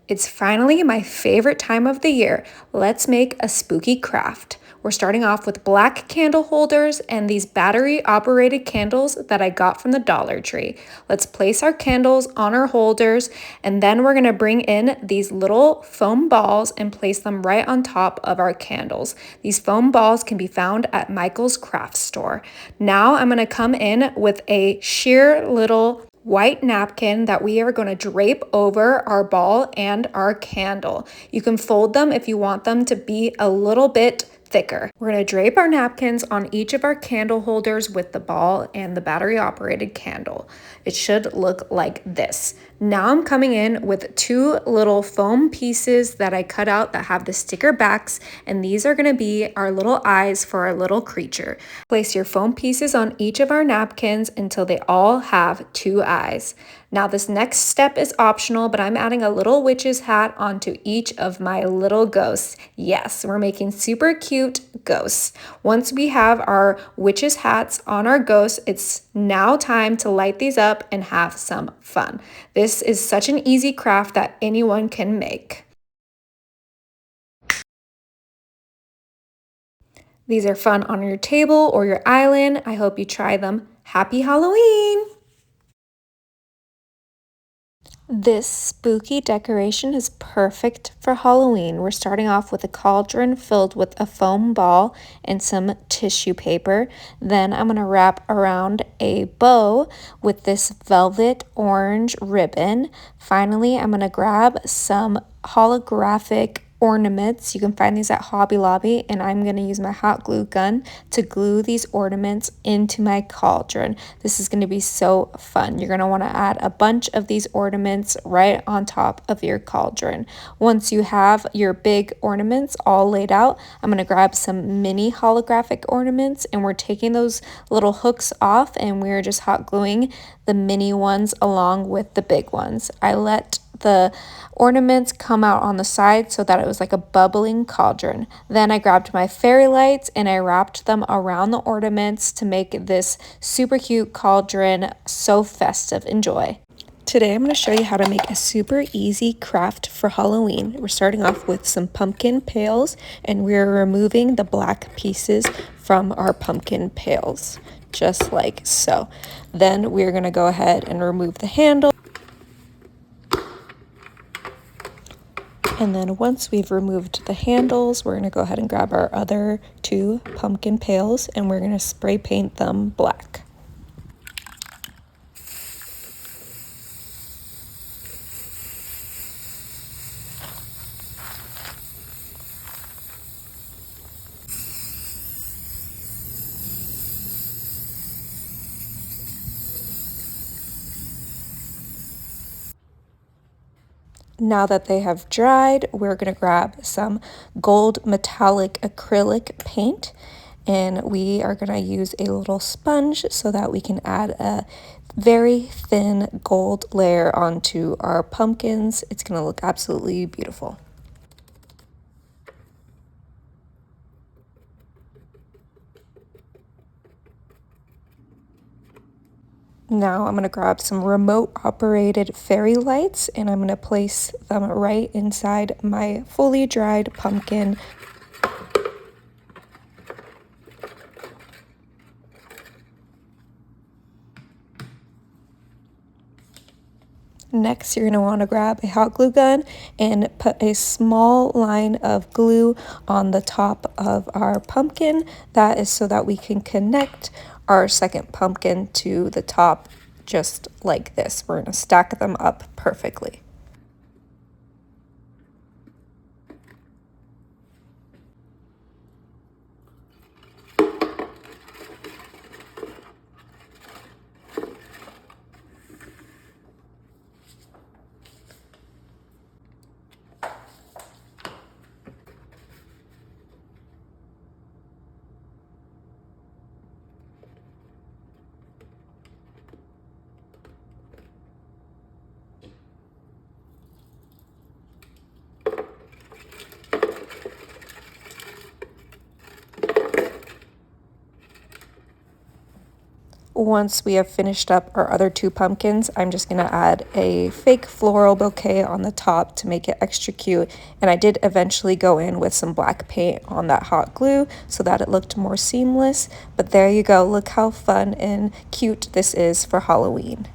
It's finally my favorite time of the year. Let's make a spooky craft. We're starting off with black candle holders and these battery operated candles that I got from the Dollar Tree. Let's place our candles on our holders, and then we're gonna bring in these little foam balls and place them right on top of our candles. These foam balls can be found at Michael's craft store. Now I'm gonna come in with a sheer little white napkin that we are going to drape over our ball and our candle. You can fold them if you want them to be a little bit thicker. We're going to drape our napkins on each of our candle holders with the ball and the battery operated candle. It should look like this. Now I'm coming in with two little foam pieces that I cut out that have the sticker backs, and these are going to be our little eyes for our little creature. Place your foam pieces on each of our napkins until they all have two eyes. Now this next step is optional, but I'm adding a little witch's hat onto each of my little ghosts. Yes, we're making super cute ghosts. Once we have our witch's hats on our ghosts, it's now time to light these up and have some fun. This is such an easy craft that anyone can make. These are fun on your table or your island. I hope you try them. Happy Halloween! This spooky decoration is perfect for Halloween. We're starting off with a cauldron filled with a foam ball and some tissue paper. Then I'm going to wrap around a bow with this velvet orange ribbon. Finally, I'm going to grab some holographic ornaments. You can find these at Hobby Lobby, and I'm going to use my hot glue gun to glue these ornaments into my cauldron. This is going to be so fun. You're going to want to add a bunch of these ornaments right on top of your cauldron. Once you have your big ornaments all laid out, I'm going to grab some mini holographic ornaments, and we're taking those little hooks off and we're just hot gluing the mini ones along with the big ones. I let the ornaments come out on the side so that it was like a bubbling cauldron. Then I grabbed my fairy lights and I wrapped them around the ornaments to make this super cute cauldron so festive. Enjoy. Today I'm going to show you how to make a super easy craft for Halloween. We're starting off with some pumpkin pails, and we're removing the black pieces from our pumpkin pails, just like so. Then we're going to go ahead and remove the handle. And then once we've removed the handles, we're going to go ahead and grab our other two pumpkin pails and we're going to spray paint them black. Now that they have dried, we're going to grab some gold metallic acrylic paint, and we are going to use a little sponge so that we can add a very thin gold layer onto our pumpkins. It's going to look absolutely beautiful. Now I'm going to grab some remote operated fairy lights and I'm going to place them right inside my fully dried pumpkin. Next, you're going to want to grab a hot glue gun and put a small line of glue on the top of our pumpkin. That is so that we can connect our second pumpkin to the top just like this. We're going to stack them up perfectly. once we have finished up our other two pumpkins, I'm just going to add a fake floral bouquet on the top to make it extra cute. And I did eventually go in with some black paint on that hot glue so that it looked more seamless. But there you go. Look how fun and cute this is for Halloween.